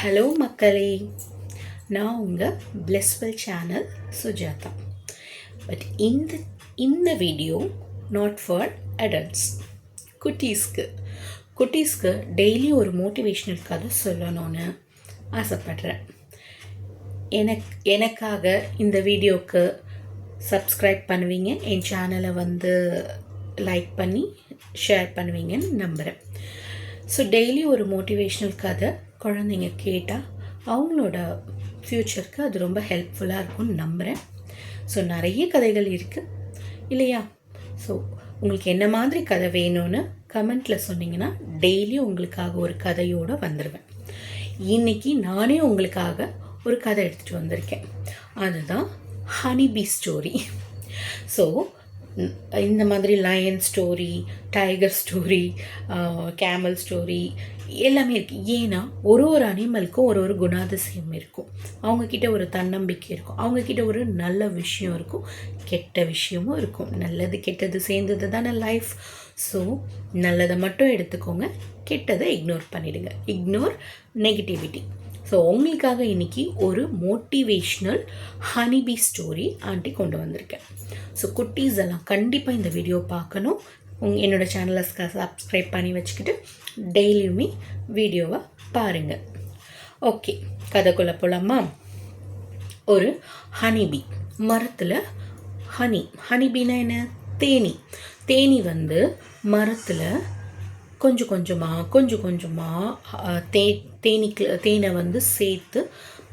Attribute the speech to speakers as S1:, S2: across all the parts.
S1: Hello மக்களே, நான் உங்கள் பிளெஸ்வெல் சேனல் சுஜாதா. பட் இந்த வீடியோ நாட் ஃபார் அடல்ட்ஸ். குட்டீஸ்க்கு டெய்லி ஒரு மோட்டிவேஷ்னல் கதை சொல்லணும்னு ஆசைப்படுறேன். எனக்காக இந்த வீடியோவுக்கு சப்ஸ்கிரைப் பண்ணுவீங்க, என் சேனலை லைக் பண்ணி ஷேர் பண்ணுவீங்கன்னு நம்புகிறேன். ஸோ டெய்லி ஒரு மோட்டிவேஷ்னல் கதை குழந்தைங்க கேட்டால் அவங்களோட ஃப்யூச்சருக்கு அது ரொம்ப ஹெல்ப்ஃபுல்லாக இருக்கும்னு நம்புகிறேன். ஸோ நிறைய கதைகள் இருக்குது இல்லையா? ஸோ உங்களுக்கு என்ன மாதிரி கதை வேணும்னு கமெண்ட்டில் சொன்னீங்கன்னா டெய்லி உங்களுக்காக ஒரு கதையோடு வந்துடுவேன். இன்றைக்கி நானே உங்களுக்காக ஒரு கதை எடுத்துகிட்டு வந்திருக்கேன். அதுதான் ஹனிபீ ஸ்டோரி. ஸோ இந்த மாதிரி lion story, tiger story, camel story எல்லாமே இருக்குது. ஏன்னா ஒரு அனிமலுக்கும் ஒரு குணாதிசயம் இருக்கும். அவங்கக்கிட்ட ஒரு தன்னம்பிக்கை இருக்கும், அவங்கக்கிட்ட ஒரு நல்ல விஷயம் இருக்கும், கெட்ட விஷயமும் இருக்கும். நல்லது கெட்டது சேர்ந்தது தானே லைஃப். ஸோ நல்லதை மட்டும் எடுத்துக்கோங்க, கெட்டதை இக்னோர் பண்ணிவிடுங்க. Ignore negativity. ஸோ உங்களுக்காக இன்றைக்கி ஒரு மோட்டிவேஷ்னல் ஹனிபீ ஸ்டோரி ஆண்டி கொண்டு வந்திருக்கேன். ஸோ குட்டீஸ் எல்லாம் கண்டிப்பாக இந்த வீடியோ பார்க்கணும். என்னோடய சேனலை சப்ஸ்கிரைப் பண்ணி வச்சுக்கிட்டு டெய்லியுமே வீடியோவை பாருங்கள். ஓகே, கதைக்குள்ளே போகலாமா? ஒரு ஹனிபீ மரத்தில் ஹனிபீனா என்ன? தேனி மரத்தில் கொஞ்சம் கொஞ்சமாக தேனை சேர்த்து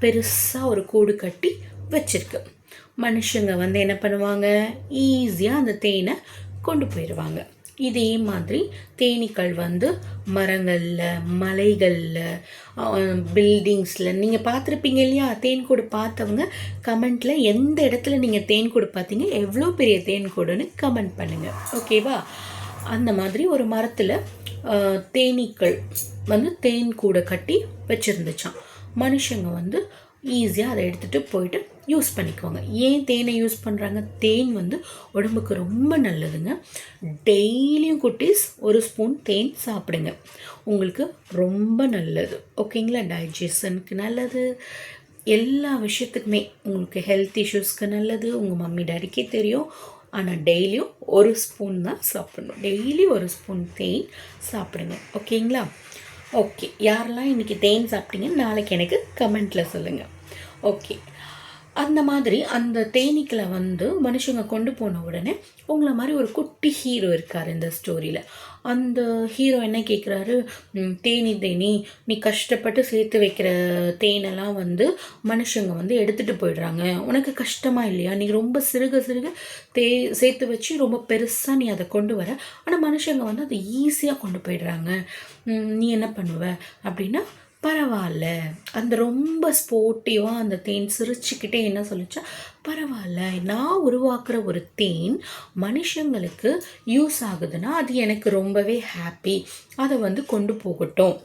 S1: பெருசாக ஒரு கூடு கட்டி வச்சிருக்கு. மனுஷங்க என்ன பண்ணுவாங்க? ஈஸியாக அந்த தேனை கொண்டு போயிடுவாங்க. இதே மாதிரி தேனீக்கள் மரங்களில், மலைகளில், பில்டிங்ஸில் நீங்கள் பார்த்துருப்பீங்க இல்லையா? தேன்கூடு பார்த்தவங்க கமெண்ட்டில் எந்த இடத்துல நீங்கள் தேன்கூடு பார்த்தீங்க, எவ்வளோ பெரிய தேன்கூடுன்னு கமெண்ட் பண்ணுங்கள், ஓகேவா? அந்த மாதிரி ஒரு மரத்தில் தேனீக்கள் தேன் கூடை கட்டி வச்சுருந்துச்சான். மனுஷங்க ஈஸியாக அதை எடுத்துகிட்டு போயிட்டு யூஸ் பண்ணிக்குவாங்க. ஏன் தேனை யூஸ் பண்ணுறாங்க? தேன் உடம்புக்கு ரொம்ப நல்லதுங்க. டெய்லியும் குட்டீஸ் ஒரு ஸ்பூன் தேன் சாப்பிடுங்க, உங்களுக்கு ரொம்ப நல்லது, ஓகேங்களா? டைஜஷனுக்கு நல்லது, எல்லா விஷயத்துக்குமே உங்களுக்கு ஹெல்த் இஷ்யூஸ்க்கு நல்லது. உங்கள் மம்மி டாடிக்கே தெரியும். ஆனால் டெய்லியும் ஒரு ஸ்பூன் தான் சாப்பிடணும். டெய்லி ஒரு ஸ்பூன் தேன் சாப்பிடுங்க, ஓகேங்களா? ஓகே, யாரெல்லாம் இன்றைக்கி தேன் சாப்பிட்டீங்கன்னு நாளைக்கு எனக்கு கமெண்ட்டில் சொல்லுங்கள். ஓகே, அந்த மாதிரி அந்த தேனீக்களை மனுஷங்க கொண்டு போன உடனே உங்களை மாதிரி ஒரு குட்டி ஹீரோ இருக்கார் இந்த ஸ்டோரியில். அந்த ஹீரோ என்ன கேட்குறாரு? தேனி நீ கஷ்டப்பட்டு சேர்த்து வைக்கிற தேனெல்லாம் மனுஷங்க எடுத்துகிட்டு போயிடுறாங்க. உனக்கு கஷ்டமாக இல்லையா? நீ ரொம்ப சிறுக சேர்த்து வச்சு ரொம்ப பெருசாக நீ அதை கொண்டு வர, ஆனால் மனுஷங்க அதை ஈஸியாக கொண்டு போயிடுறாங்க. நீ என்ன பண்ணுவ அப்படின்னா, பரவாயில்ல. அந்த ரொம்ப ஸ்போர்ட்டிவாக அந்த தேன் சிரிச்சுக்கிட்டே என்ன சொல்லிச்சா, பரவாயில்ல, நான் உருவாக்குற ஒரு தேன் மனுஷங்களுக்கு யூஸ் ஆகுதுன்னா அது எனக்கு ரொம்பவே ஹாப்பி, அதை கொண்டு போகட்டும்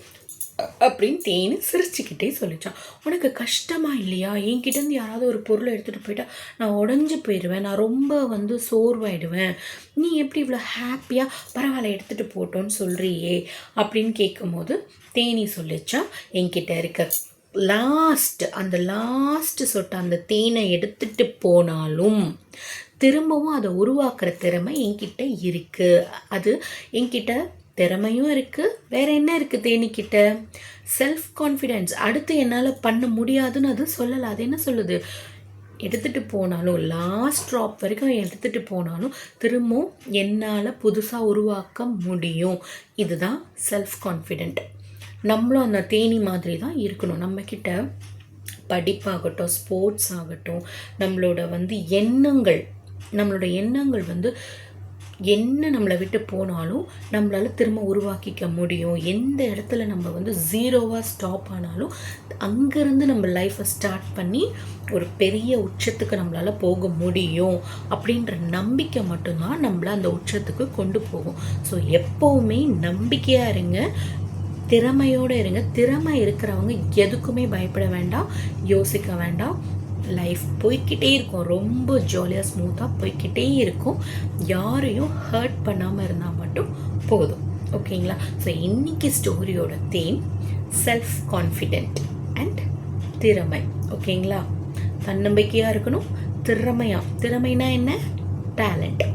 S1: அப்படின்னு தேன் சிரிச்சுக்கிட்டே சொல்லிச்சான். உனக்கு கஷ்டமாக இல்லையா? என்கிட்டேருந்து யாராவது ஒரு பொருளை எடுத்துகிட்டு போயிட்டா நான் உடஞ்சி போயிடுவேன், நான் ரொம்ப சோர்வாயிடுவேன். நீ எப்படி இவ்வளோ ஹாப்பியாக பரவாயில்ல எடுத்துகிட்டு போட்டோன்னு சொல்கிறியே அப்படின்னு கேட்கும்போது தேனி சொல்லிச்சா, என்கிட்ட இருக்க அந்த லாஸ்ட் சொட்ட அந்த தேனை எடுத்துகிட்டு போனாலும் திரும்பவும் அதை உருவாக்குற திறமை என்கிட்ட இருக்குது. அது என்கிட்ட திறமையும் இருக்குது. வேறு என்ன இருக்குது தேனிக்கிட்ட? Self confidence. அடுத்து என்னால் பண்ண முடியாதுன்னு அது சொல்லலை. அது என்ன சொல்லுது? எடுத்துகிட்டு போனாலும், லாஸ்ட் ட்ராப் வரைக்கும் எடுத்துகிட்டு போனாலும் திரும்பவும் என்னால் புதுசாக உருவாக்க முடியும். இதுதான் செல்ஃப் கான்ஃபிடென்ட். நம்மளும் அந்த தேனி மாதிரி தான் இருக்கணும். நம்மக்கிட்ட படிப்பாகட்டும், ஸ்போர்ட்ஸ் ஆகட்டும், நம்மளோட எண்ணங்கள் என்ன நம்மளை விட்டு போனாலும் நம்மளால் திரும்ப உருவாக்கிக்க முடியும். எந்த இடத்துல நம்ம ஜீரோவாக ஸ்டாப் ஆனாலும் அங்கேருந்து நம்ம லைஃப்பை ஸ்டார்ட் பண்ணி ஒரு பெரிய உச்சத்துக்கு நம்மளால் போக முடியும் அப்படின்ற நம்பிக்கை மட்டும்தான் நம்மளை அந்த உச்சத்துக்கு கொண்டு போகும். ஸோ எப்போவுமே நம்பிக்கையாக இருங்க, திறமையோடு இருங்க. திறமை இருக்கிறவங்க எதுக்குமே பயப்பட வேண்டாம், யோசிக்க வேண்டாம். லைஃப் போய்கிட்டே இருக்கும், ரொம்ப ஜாலியாக ஸ்மூத்தாக போய்கிட்டே இருக்கும். யாரையும் ஹர்ட் பண்ணாமல் இருந்தால் மட்டும் போதும், ஓகேங்களா? ஸோ இன்றைக்கி ஸ்டோரியோட தீம் செல்ஃப் கான்ஃபிடென்ட் அண்ட் திறமை. ஓகேங்களா? தன்னம்பிக்கையாக இருக்கணும், திறமைனா என்ன? டேலண்ட்.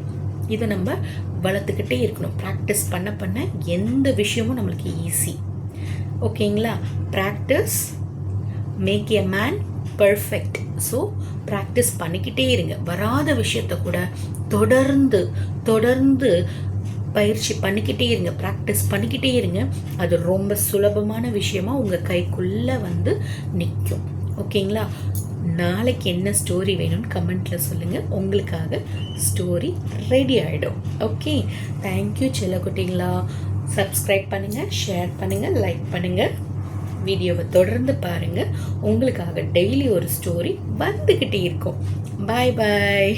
S1: இதை நம்ம வளர்த்துக்கிட்டே இருக்கணும். ப்ராக்டிஸ் பண்ண பண்ண எந்த விஷயமும் நம்மளுக்கு ஈஸி. ஓகேங்களா? Practice make a man perfect. So practice பண்ணிக்கிட்டே இருங்க. வராத விஷயத்த கூட தொடர்ந்து பயிற்சி பண்ணிக்கிட்டே இருங்க, ப்ராக்டிஸ் பண்ணிக்கிட்டே இருங்க. அது ரொம்ப சுலபமான விஷயமா உங்கள் கைக்குள்ளே வந்து நிற்கும். ஓகேங்களா? நாளைக்கு என்ன ஸ்டோரி வேணும்னு கமெண்ட்டில் சொல்லுங்கள். உங்களுக்காக ஸ்டோரி ரெடி ஆகிடும். ஓகே, தேங்க்யூ செல்லக்குட்டிங்களா. சப்ஸ்கிரைப் பண்ணுங்கள், ஷேர் பண்ணுங்கள், லைக் பண்ணுங்கள். வீடியோவை தொடர்ந்து பாருங்கள். உங்களுக்காக டெய்லி ஒரு ஸ்டோரி வந்துக்கிட்டே இருக்கும். பாய் பாய்.